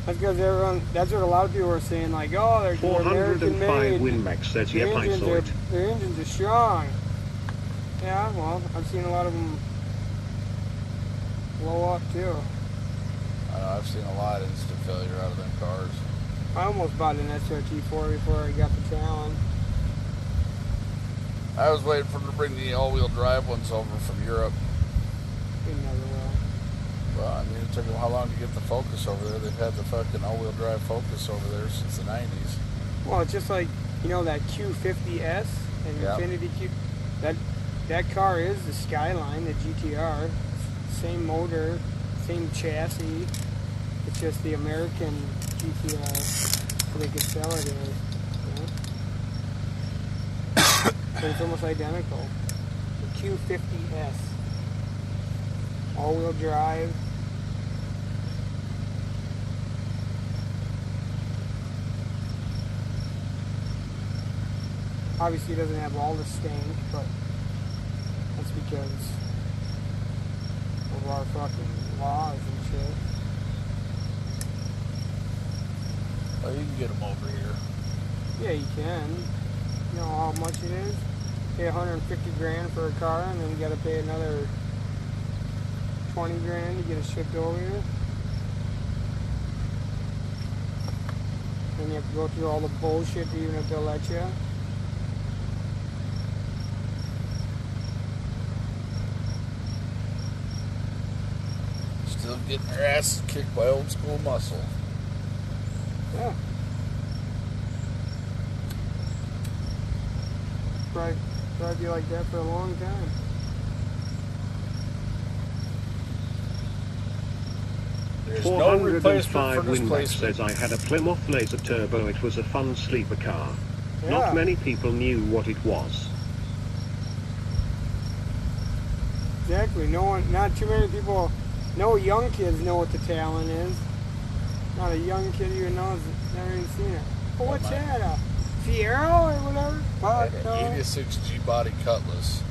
That's because everyone. That's what a lot of people were saying. Like, oh, they're American made. 405 WinMax says, yep, I saw it. Their engines are strong. Yeah, well, I've seen a lot of them blow up too. I know, I've seen a lot of instant failure out of them cars. I almost bought an SRT4 before I got the Talon. I was waiting for them to bring the all-wheel drive ones over from Europe. They never will. Well, I mean, it took them how long to get the Focus over there? They've had the fucking all-wheel drive Focus over there since the 90s. Well, it's just like, you know, that Q50S and Infiniti Q. That car is the Skyline, the GTR. Same motor, same chassis. It's just the American GTR, so they could sell it as. So it's almost identical. The Q50S. All-wheel drive. Obviously it doesn't have all the stank, but that's because of our fucking laws and shit. Oh, you can get them over here. Yeah, you can. You know how much it is? Pay 150 grand for a car, and then you gotta pay another 20 grand to get it shipped over here. Then you have to go through all the bullshit even if they'll let you. Still getting their asses kicked by old school muscle. Yeah. Probably be like that for a long time. There's no replacement for 405 WinMax displacement. says, I had a Plymouth Laser Turbo. It was a fun sleeper car. Yeah. Not many people knew what it was. Exactly. Not too many people. No young kids know what the Talon is. Not a young kid even knows. Never even seen it. Oh, what's that? A Fiero or whatever? Fuck no. 86 G-body Cutlass.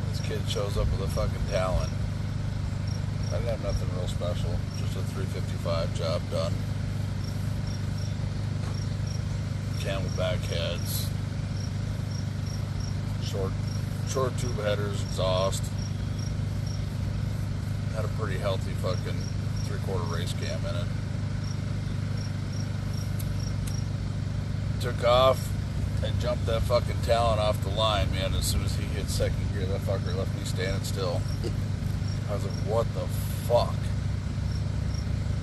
This kid shows up with a fucking Talon. I didn't have nothing real special. Just a 355 job done. Camelback heads. Short tube headers, exhaust. Had a pretty healthy fucking 3/4 race cam in it. Took off and jumped that fucking Talon off the line, man. As soon as he hit second gear, that fucker left me standing still. I was like, what the fuck?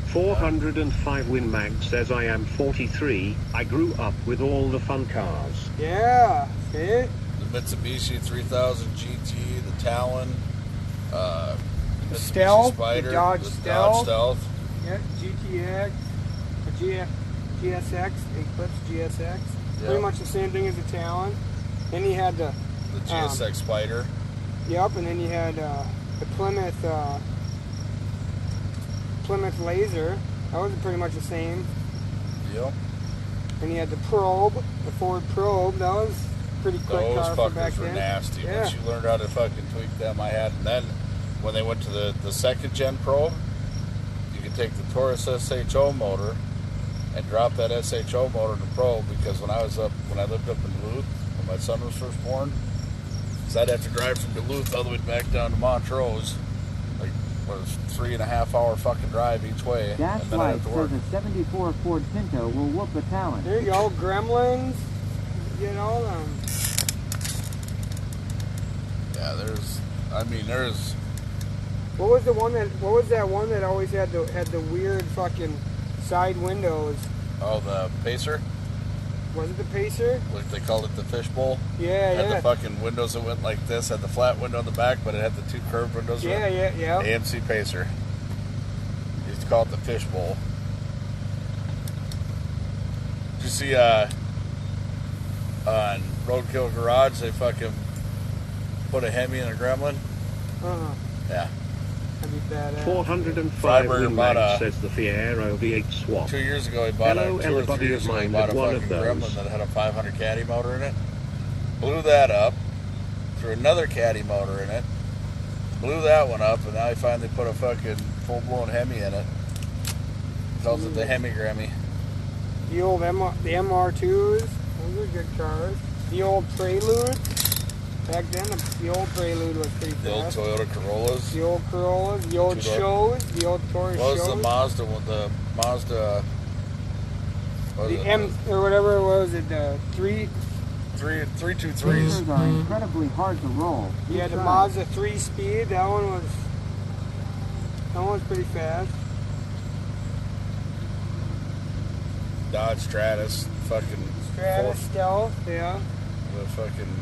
405 WinMag says, I am 43. I grew up with all the fun cars. Yeah. See? The Mitsubishi 3000 GT, the Talon, the Stealth, Spider, the Dodge Stealth. Yeah, GTX, GSX, Eclipse GSX. Yep. Pretty much the same thing as the Talon. Then you had the GSX Spider. Yep, and then you had the Plymouth Laser. That was pretty much the same. Yep. And you had the Probe, the Ford Probe. That was pretty quick Those car for back fuckers were then. nasty. Yeah. Once you learned how to fucking tweak them, I had. And then when they went to the second gen Probe, you could take the Taurus SHO motor and drop that SHO motor in the Probe, because when I lived up in Duluth, when my son was first born, so I'd have to drive from Duluth all the way back down to Montrose, like, what was 3.5 hour fucking drive each way. Dash and then I'd Light have to work. says a 74 Ford Pinto will whoop the Talon. There you go, Gremlins. You know them. Yeah, there's. What was that one that always had the weird fucking side windows? Oh, the Pacer? Was it the Pacer? Like they called it the fishbowl? Yeah, Had yeah. the fucking windows that went like this, had the flat window in the back, but it had the two curved windows. Yeah. AMC Pacer. Used to call it the fishbowl. Did you see on Roadkill Garage they fucking put a Hemi in a Gremlin? Yeah. That'd be badass. 405 Freiburger bought WinMag a- says the Fiero V8 swap. 2 years ago he bought Hello, a 2 or 3 everybody years of ago he mine bought a had one of fucking those. Gremlin that had a 500 caddy motor in it. Blew that up. Threw another caddy motor in it. Blew that one up, and now he finally put a fucking full-blown Hemi in it. Calls it the Hemi-Grammy. The old the MR2s, those are good cars. The old Prelude. Back then, the old Prelude was pretty fast. The old Toyota Corollas. The old Corollas, the old shows, the old Taurus What was shows. the Mazda one? The Mazda... The M, or whatever it was, the 323s. These are incredibly hard to roll. Yeah, the Mazda 3-speed, that one was pretty fast. Dodge Stratus, fucking Stealth, yeah. The fucking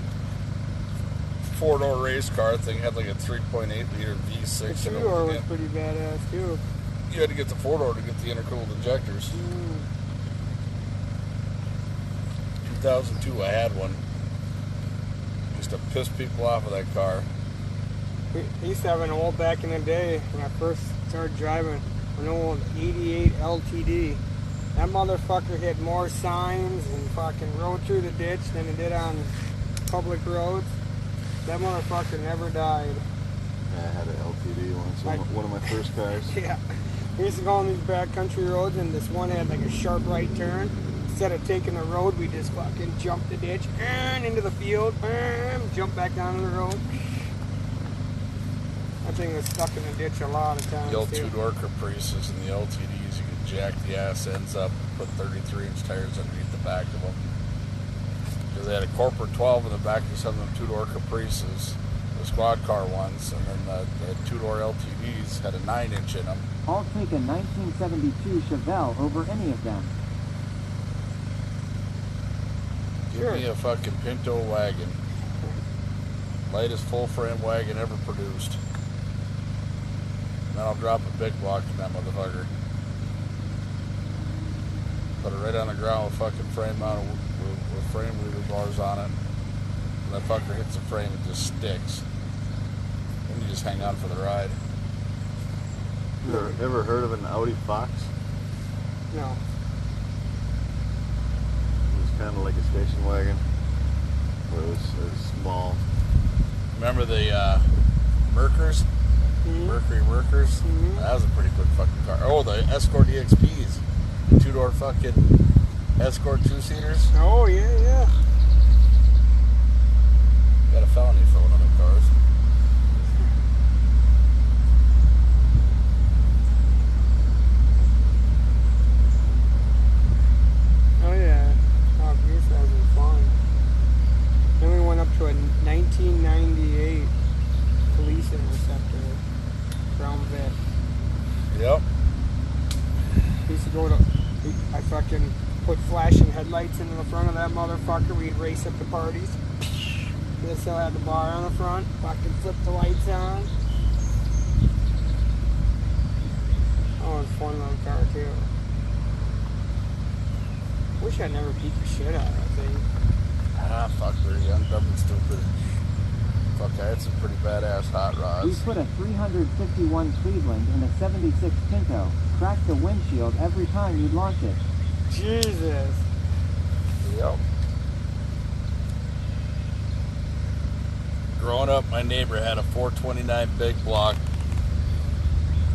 4-door race car thing had like a 3.8 liter V6. The 2-door was pretty badass too. You had to get the 4-door to get the intercooled injectors. 2002, I had one. Used to piss people off with that car. We used to have an old, back in the day when I first started driving, an old 88 LTD. That motherfucker hit more signs and fucking rode through the ditch than it did on public roads. That motherfucker never died. Yeah, I had an LTD once, one of my first cars. Yeah. We used to go on these backcountry roads, and this one had like a sharp right turn. Instead of taking the road, we just fucking jumped the ditch and into the field, jump back down the road. That thing was stuck in the ditch a lot of times. The old 2-door Caprices and the LTDs, you could jack the ass ends up, put 33-inch tires underneath the back of them. Because they had a corporate 12 in the back of some of them 2-door Caprices, the squad car ones, and then the 2-door LTVs had a 9-inch in them. I'll take a 1972 Chevelle over any of them. Give me a fucking Pinto wagon. Lightest full-frame wagon ever produced. And then I'll drop a big block in that motherfucker. Put it right on the ground with fucking frame mount with frame wheel bars on it. When that fucker hits the frame, it just sticks. Then you just hang on for the ride. You ever heard of an Audi Fox? No. It was kind of like a station wagon, but it was small. Remember the Merkers? Mercury Merkers? That was a pretty good fucking car. Oh, the Escort EXPs. The 2-door fucking Escort 2-seaters. Oh, yeah. Got a felony for one of them cars. Oh, yeah. Oh, geez, that was fun. Then we went up to a 1998 police interceptor, Brown Vic. Yep. We used to go to, I fucking put flashing headlights into the front of that motherfucker. We'd race up to parties. They still had the bar on the front. Fucking flip the lights on. Oh, it was a fun little car too. Wish I'd never beat the shit out of that thing. Ah, fuck, we were young, dumb, and stupid. Fuck, I had some pretty badass hot We rods. put a 351 Cleveland in a 76 Pinto. Cracked the windshield every time you'd launch it. Jesus. Yep. Growing up, my neighbor had a 429 big block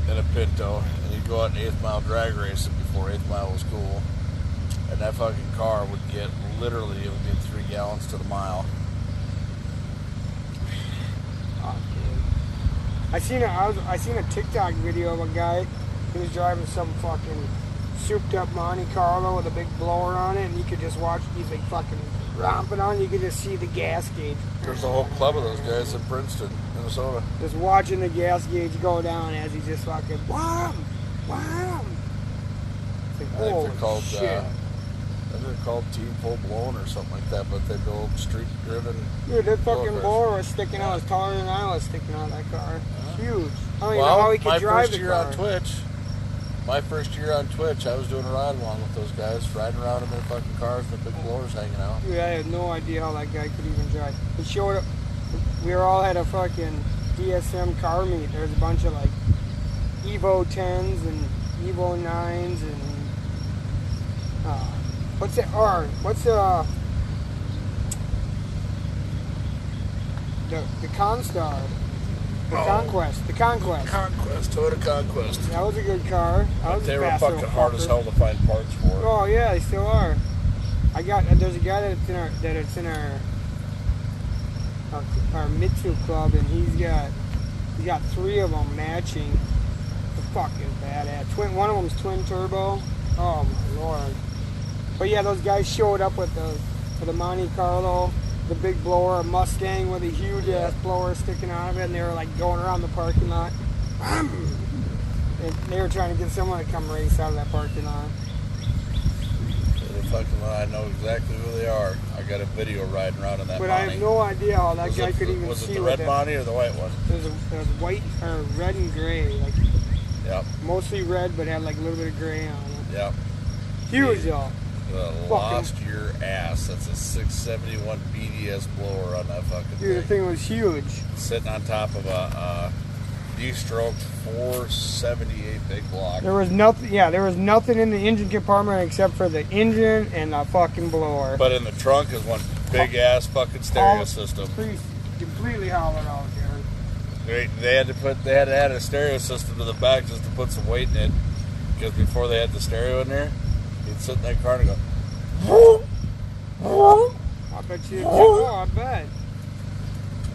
and a Pinto, and he'd go out in 8th mile drag racing before 8th mile was cool. And that fucking car would get, literally, it would get 3 gallons to the mile. Oh, dude. I seen a TikTok video of a guy who was driving some fucking souped up Monte Carlo with a big blower on it, and you could just watch, he's like fucking romping on, you could just see the gas gauge. There's a whole club of those guys in Princeton, Minnesota. Just watching the gas gauge go down as he just fucking wham, wham. It's like, I think holy they're called, shit. I think they're called Team Full Blown or something like that, but they build street-driven. Dude, that fucking blower blower was sticking out, was taller than I was sticking out of that car. Huge. I don't even know Well, how he could my drive first the year car. on Twitch, I was doing a ride along with those guys, riding around in their fucking cars with big blowers hanging out. Dude, I had no idea how that guy could even drive. He showed up. We were all at a fucking DSM car meet. There's a bunch of like Evo 10s and Evo 9s and what's the the Constar? The Conquest. The Conquest. Toyota Conquest. That was a good car. That was They a were fast fucking little hard as fucker. hell to find parts for. Oh yeah, they still are. There's a guy that's in our Mitsu club, and he's got 3 of them matching. They're fucking badass. One of them's twin turbo. Oh my lord. But yeah, those guys showed up with the Monte Carlo, the big blower, a Mustang with a huge ass blower sticking out of it, and they were like going around the parking lot. And they were trying to get someone to come race out of that parking lot. I know exactly who they are. I got a video riding around in that But Monte. I have no idea how that guy could even was see it the what red that. Monte or the white one? It was white or red and gray, like Yep. mostly red, but had like a little bit of gray on it. Yep. Huge though. Lost your ass. That's a 671 BDS blower on that fucking Dude, the thing. thing was huge. Sitting on top of a D-stroke 478 big block. There was nothing. Yeah, there was nothing in the engine compartment except for the engine and the fucking blower. But in the trunk is one big ass fucking stereo system. Completely hollowed out, dude. They had to add a stereo system to the back just to put some weight in it. Because before they had the stereo in there, you'd sit in that car and go, I bet you. Oh, I bet.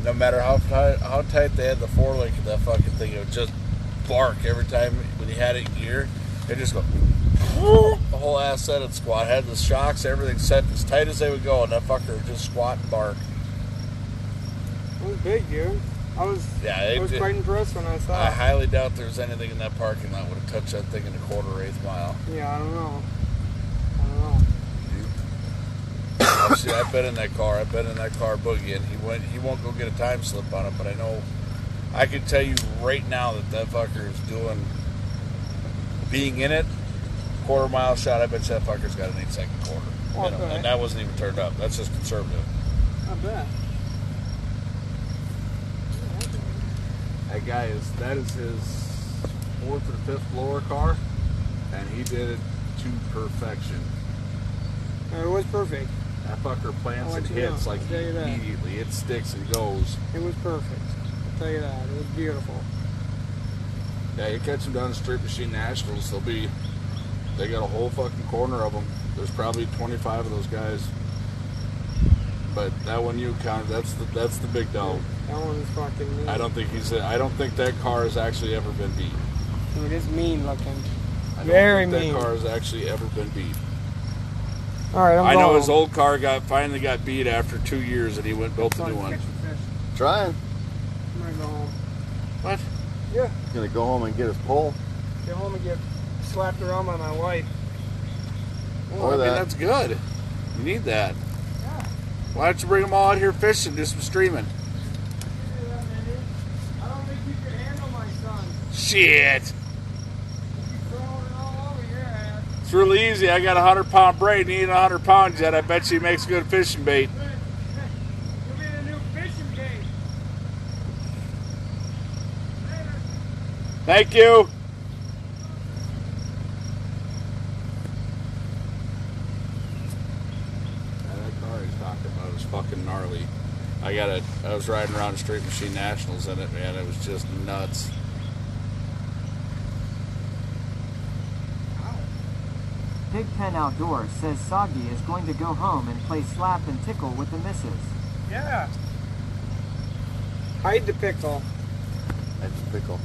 no matter how tight they had the forelink of that fucking thing, it would just bark every time when you had it in gear. It just go, the whole ass set and squat. Had the shocks, everything set as tight as they would go, and that fucker would just squat and bark. It was big, dude. I was quite impressed when I saw I it. highly doubt there's anything in that parking lot would have touched that thing in a 1/4 mile. Yeah, I don't know. See, I've been in that car. I've been in that car boogie, and he won't go get a time slip on it. But I know, I can tell you right now that fucker is doing, being in it, 1/4 mile shot. I bet you that fucker's got an 8-second quarter, minimum, and that wasn't even turned up. That's just conservative. I bet. That is his 4th or 5th blower car, and he did it to perfection. It was perfect. That fucker plants and hits like immediately. It sticks and goes. It was perfect. I'll tell you that. It was beautiful. Yeah, you catch them down the Street Machine Nationals, they got a whole fucking corner of them. There's probably 25 of those guys. But that one you counted, that's the big dog. That one's fucking mean. I don't think that car has actually ever been beat. Dude, it's mean looking. Very mean. That car has actually ever been beat. All right, I know his old car finally got beat after 2 years, and he went and built a new one. Trying. I'm gonna go home. What? Yeah. He's gonna go home and get his pole. Get home and get slapped around by my wife. Well, I mean, that's good. You need that. Yeah. Why don't you bring them all out here fishing, do some streaming? I don't think you can handle my son. Shit. Throwing it all over your ass. It's really easy. I got a 100-pound braid and he ain't 100 pounds yet. I bet you he makes good fishing bait. You'll be the new fishing bait. Later. Thank you. That car he's talking about is fucking gnarly. I was riding around the Street Machine Nationals in it, man. It was just nuts. Pig Pen Outdoors says Soggy is going to go home and play slap and tickle with the missus. Yeah. Hide the pickle. That's a pickle.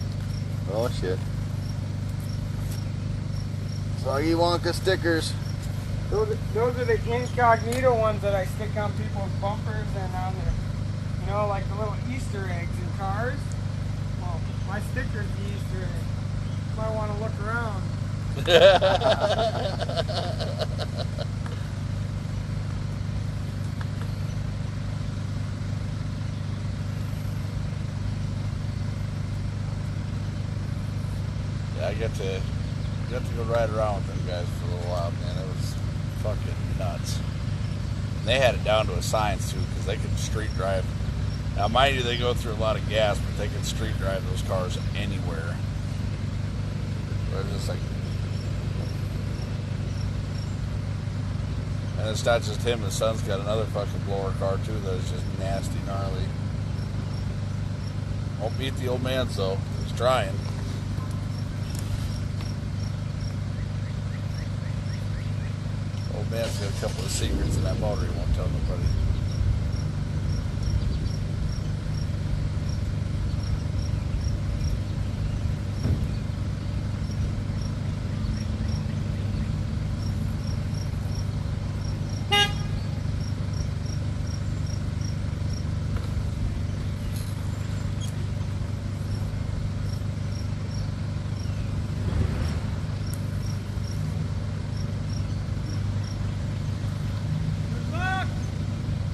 Oh shit. Soggy Wonka stickers. Those are the incognito ones that I stick on people's bumpers and on their, like the little Easter eggs in cars. Well, my sticker's the Easter egg. You might want to look around. Yeah, I got to go ride around with them guys for a little while, man. It was fucking nuts. And they had it down to a science too, because they could street drive. Now, mind you, they go through a lot of gas, but they can street drive those cars anywhere. They're just like, and it's not just him. His son's got another fucking blower car too that is just nasty, gnarly. Won't beat the old man's though. He's trying. Old man's got a couple of secrets in that motor he won't tell nobody.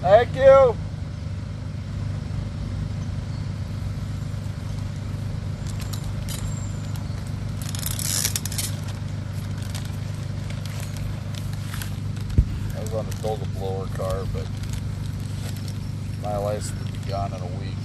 Thank you. I was on a Dolga blower car, but my license will be gone in a week.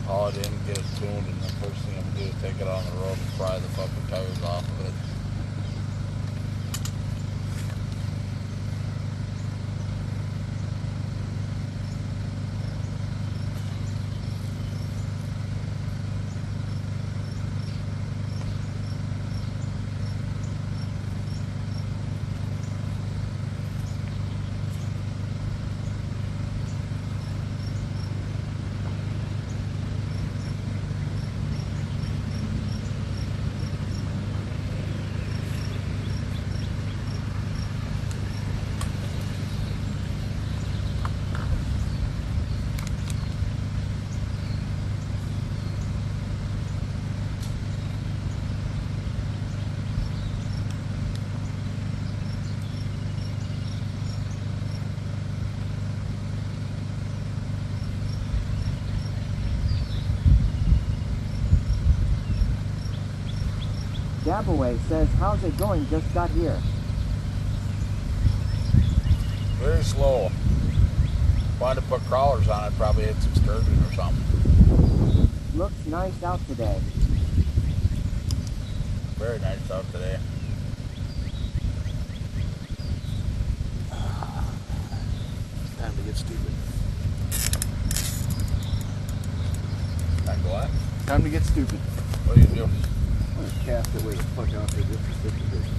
Haul it in, get it tuned, and the first thing I'm going to do is take it on the road and pry the fucking tires off of it. Gabaway says, how's it going? Just got here. Very slow. If I had to put crawlers on it, probably hit some sturgeon or something. Looks nice out today. Very nice out today. Time to get stupid. Time to what? Time to get stupid. What do you do? I'm gonna cast it way the fuck out there just to stick to this.